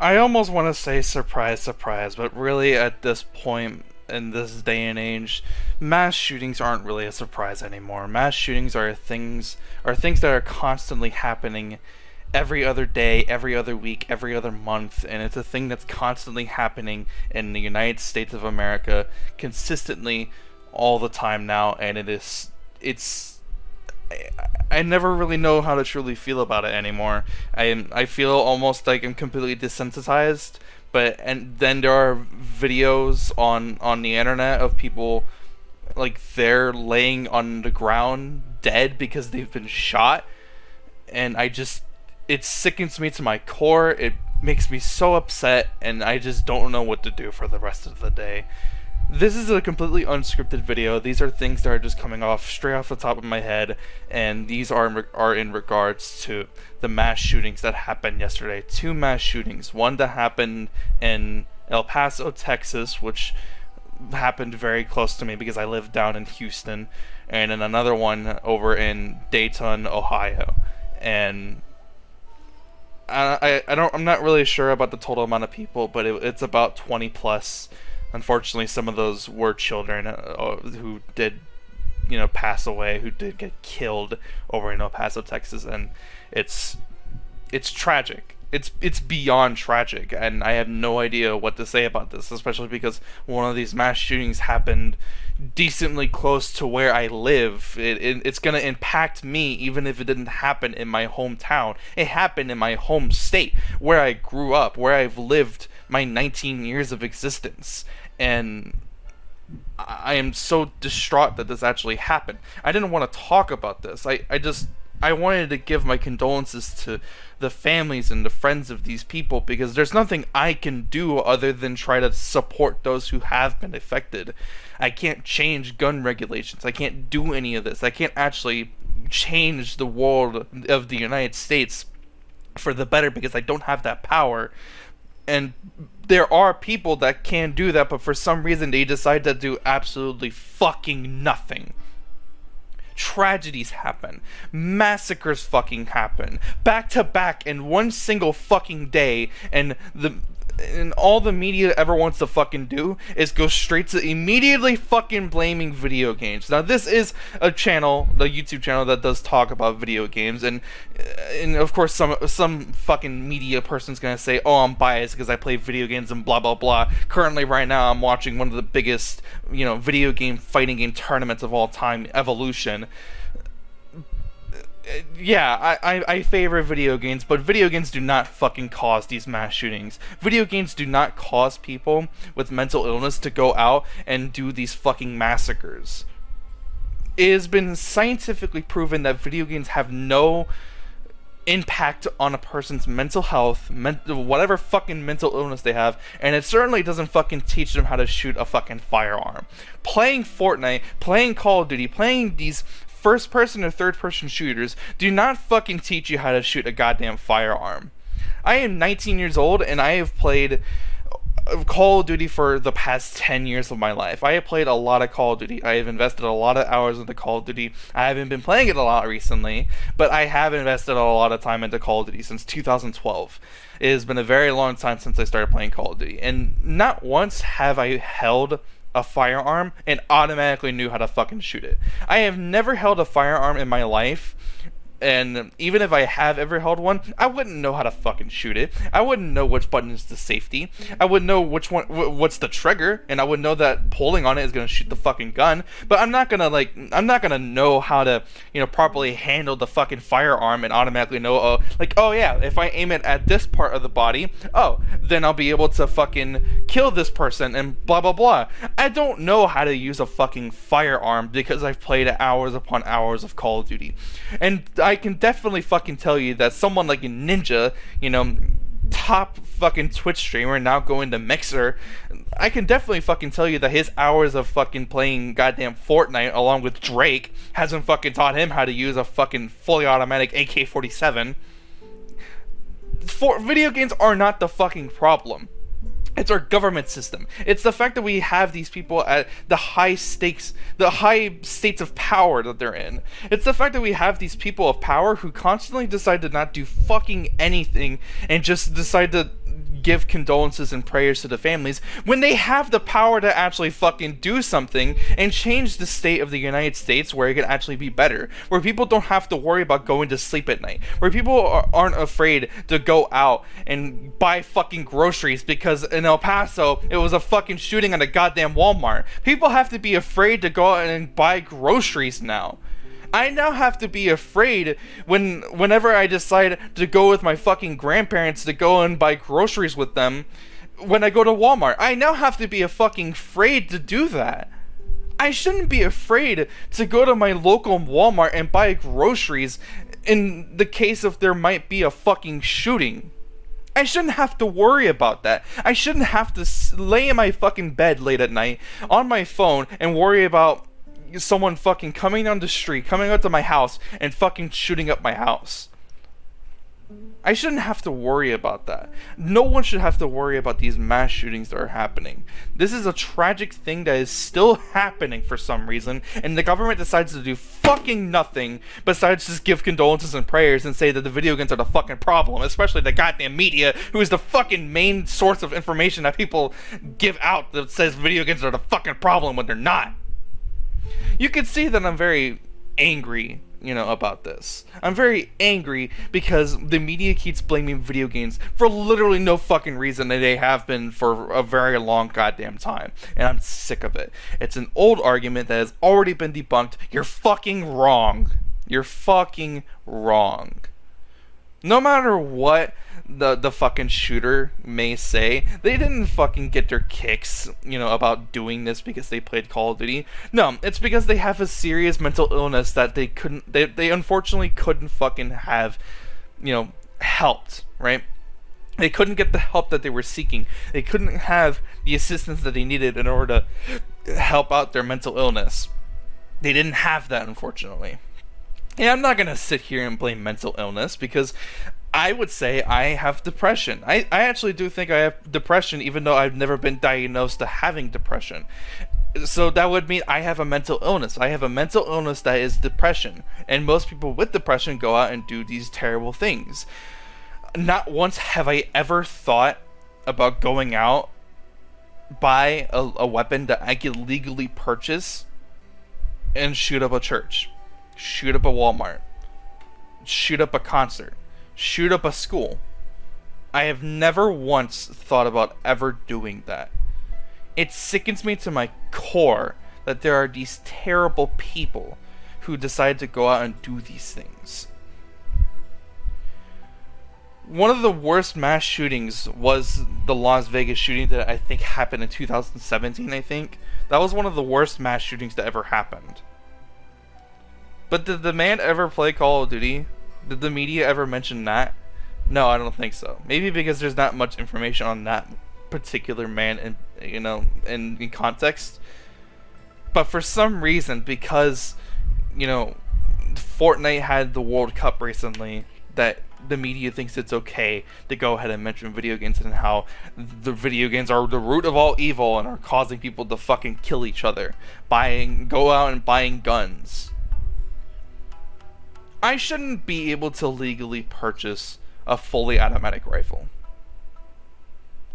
I almost want to say surprise, surprise, but really at this point in this day and age, mass shootings aren't really a surprise anymore. Mass shootings are things that are constantly happening every other day, every other week, every other month, and it's a thing that's constantly happening in the United States of America consistently all the time now, and it's I never really know how to truly feel about it anymore. I feel almost like I'm completely desensitized, but and then there are videos on the internet of people like they're laying on the ground dead because they've been shot, and it sickens me to my core. It makes me so upset, and I just don't know what to do for the rest of the day. This is a completely unscripted video. These are things that are just coming off straight off the top of my head, and these are in regards to the mass shootings that happened yesterday. Two mass shootings. One that happened in El Paso, Texas, which happened very close to me because I live down in Houston, and then another one over in Dayton, Ohio. And I'm not really sure about the total amount of people, but it's about 20 plus. Unfortunately, some of those were children who did, pass away, who did get killed over in El Paso, Texas, and it's tragic. It's beyond tragic, and I have no idea what to say about this, especially because one of these mass shootings happened decently close to where I live. It's gonna impact me even if it didn't happen in my hometown. It happened in my home state, where I grew up, where I've lived my 19 years of existence, and I am so distraught that this actually happened. I didn't want to talk about this. I wanted to give my condolences to the families and the friends of these people, because there's nothing I can do other than try to support those who have been affected. I can't change gun regulations. I can't do any of this. I can't actually change the world of the United States for the better because I don't have that power. And there are people that can do that, but for some reason they decide to do absolutely fucking nothing. Tragedies happen. Massacres fucking happen. Back to back in one single fucking day, and all the media ever wants to fucking do is go straight to immediately fucking blaming video games. Now, this is a channel, the YouTube channel, that does talk about video games, and of course some fucking media person's gonna say, oh, I'm biased because I play video games and blah blah blah. Currently, right now, I'm watching one of the biggest, video game fighting game tournaments of all time, Evolution. Yeah, I favor video games, but video games do not fucking cause these mass shootings. Video games do not cause people with mental illness to go out and do these fucking massacres. It has been scientifically proven that video games have no impact on a person's mental health, whatever fucking mental illness they have, and it certainly doesn't fucking teach them how to shoot a fucking firearm. Playing Fortnite, playing Call of Duty, playing these first person or third person shooters do not fucking teach you how to shoot a goddamn firearm. I am 19 years old and I have played Call of Duty for the past 10 years of my life. I have played a lot of Call of Duty. I have invested a lot of hours into Call of Duty. I haven't been playing it a lot recently, but I have invested a lot of time into Call of Duty since 2012. It has been a very long time since I started playing Call of Duty, and not once have I held a firearm and automatically knew how to fucking shoot it. I have never held a firearm in my life, and even if I have ever held one, I wouldn't know how to fucking shoot it. I wouldn't know which button is the safety. I wouldn't know which one, what's the trigger, and I would know that pulling on it is gonna shoot the fucking gun. But I'm not gonna know how to, properly handle the fucking firearm and automatically know, oh yeah, if I aim it at this part of the body, then I'll be able to fucking kill this person and blah blah blah. I don't know how to use a fucking firearm because I've played hours upon hours of Call of Duty, and I can definitely fucking tell you that someone like a Ninja, top fucking Twitch streamer, now going to Mixer, I can definitely fucking tell you that his hours of fucking playing goddamn Fortnite along with Drake hasn't fucking taught him how to use a fucking fully automatic AK-47. Video games are not the fucking problem. It's our government system. It's the fact that we have these people at the high stakes, the high states of power that they're in. It's the fact that we have these people of power who constantly decide to not do fucking anything and just decide to give condolences and prayers to the families when they have the power to actually fucking do something and change the state of the United States where it can actually be better, where people don't have to worry about going to sleep at night, where people aren't afraid to go out and buy fucking groceries because in El Paso it was a fucking shooting at a goddamn Walmart. People have to be afraid to go out and buy groceries now. I now have to be afraid whenever I decide to go with my fucking grandparents to go and buy groceries with them when I go to Walmart. I now have to be fucking afraid to do that. I shouldn't be afraid to go to my local Walmart and buy groceries in the case if there might be a fucking shooting. I shouldn't have to worry about that. I shouldn't have to lay in my fucking bed late at night on my phone and worry about someone fucking coming down the street, coming up to my house, and fucking shooting up my house. I shouldn't have to worry about that. No one should have to worry about these mass shootings that are happening. This is a tragic thing that is still happening for some reason, and the government decides to do fucking nothing besides just give condolences and prayers and say that the video games are the fucking problem, especially the goddamn media, who is the fucking main source of information that people give out that says video games are the fucking problem when they're not. You can see that I'm very angry, about this. I'm very angry because the media keeps blaming video games for literally no fucking reason, and they have been for a very long goddamn time. And I'm sick of it. It's an old argument that has already been debunked. You're fucking wrong. You're fucking wrong. No matter what the fucking shooter may say, they didn't fucking get their kicks, about doing this because they played Call of Duty. No, it's because they have a serious mental illness that they unfortunately couldn't fucking have, helped, right? They couldn't get the help that they were seeking. They couldn't have the assistance that they needed in order to help out their mental illness. They didn't have that, unfortunately. And I'm not going to sit here and blame mental illness because I would say I have depression. I actually do think I have depression even though I've never been diagnosed to having depression. So that would mean I have a mental illness. I have a mental illness that is depression. And most people with depression go out and do these terrible things. Not once have I ever thought about going out, buy a weapon that I could legally purchase and shoot up a church. Shoot up a Walmart, shoot up a concert, shoot up a school. I have never once thought about ever doing that. It sickens me to my core that there are these terrible people who decide to go out and do these things. One of the worst mass shootings was the Las Vegas shooting that I think happened in 2017, I think. That was one of the worst mass shootings that ever happened. But did the man ever play Call of Duty? Did the media ever mention that? No, I don't think so. Maybe because there's not much information on that particular man in context. But for some reason, because, Fortnite had the World Cup recently, that the media thinks it's okay to go ahead and mention video games and how the video games are the root of all evil and are causing people to fucking kill each other. Go out and buying guns. I shouldn't be able to legally purchase a fully automatic rifle.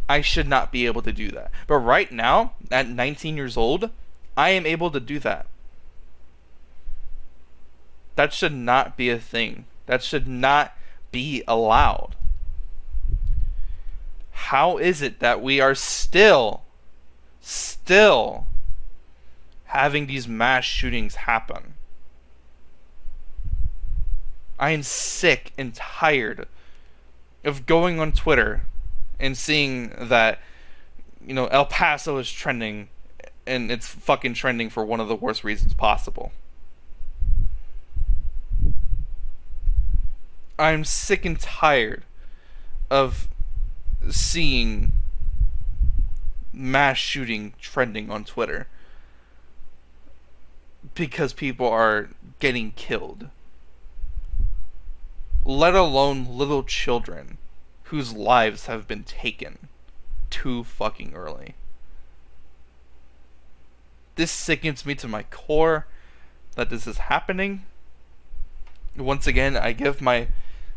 I should not be able to do that. But right now, at 19 years old, I am able to do that. That should not be a thing. That should not be allowed. How is it that we are still having these mass shootings happen? I am sick and tired of going on Twitter and seeing that, El Paso is trending, and it's fucking trending for one of the worst reasons possible. I'm sick and tired of seeing mass shooting trending on Twitter because people are getting killed. Let alone little children whose lives have been taken too fucking early. This sickens me to my core that this is happening. Once again, I give my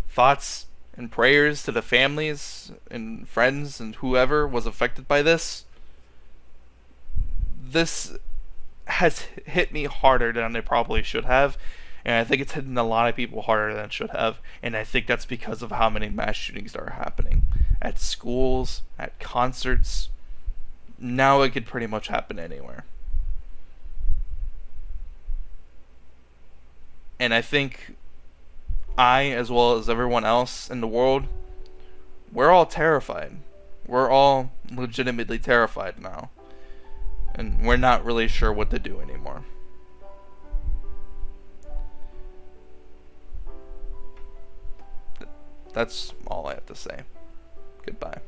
thoughts and prayers to the families and friends and whoever was affected by this. This has hit me harder than it probably should have, and I think it's hitting a lot of people harder than it should have, and I think that's because of how many mass shootings are happening at schools, at concerts. Now it could pretty much happen anywhere. And I think I, as well as everyone else in the world, we're all terrified. We're all legitimately terrified now. And we're not really sure what to do anymore. That's all I have to say. Goodbye.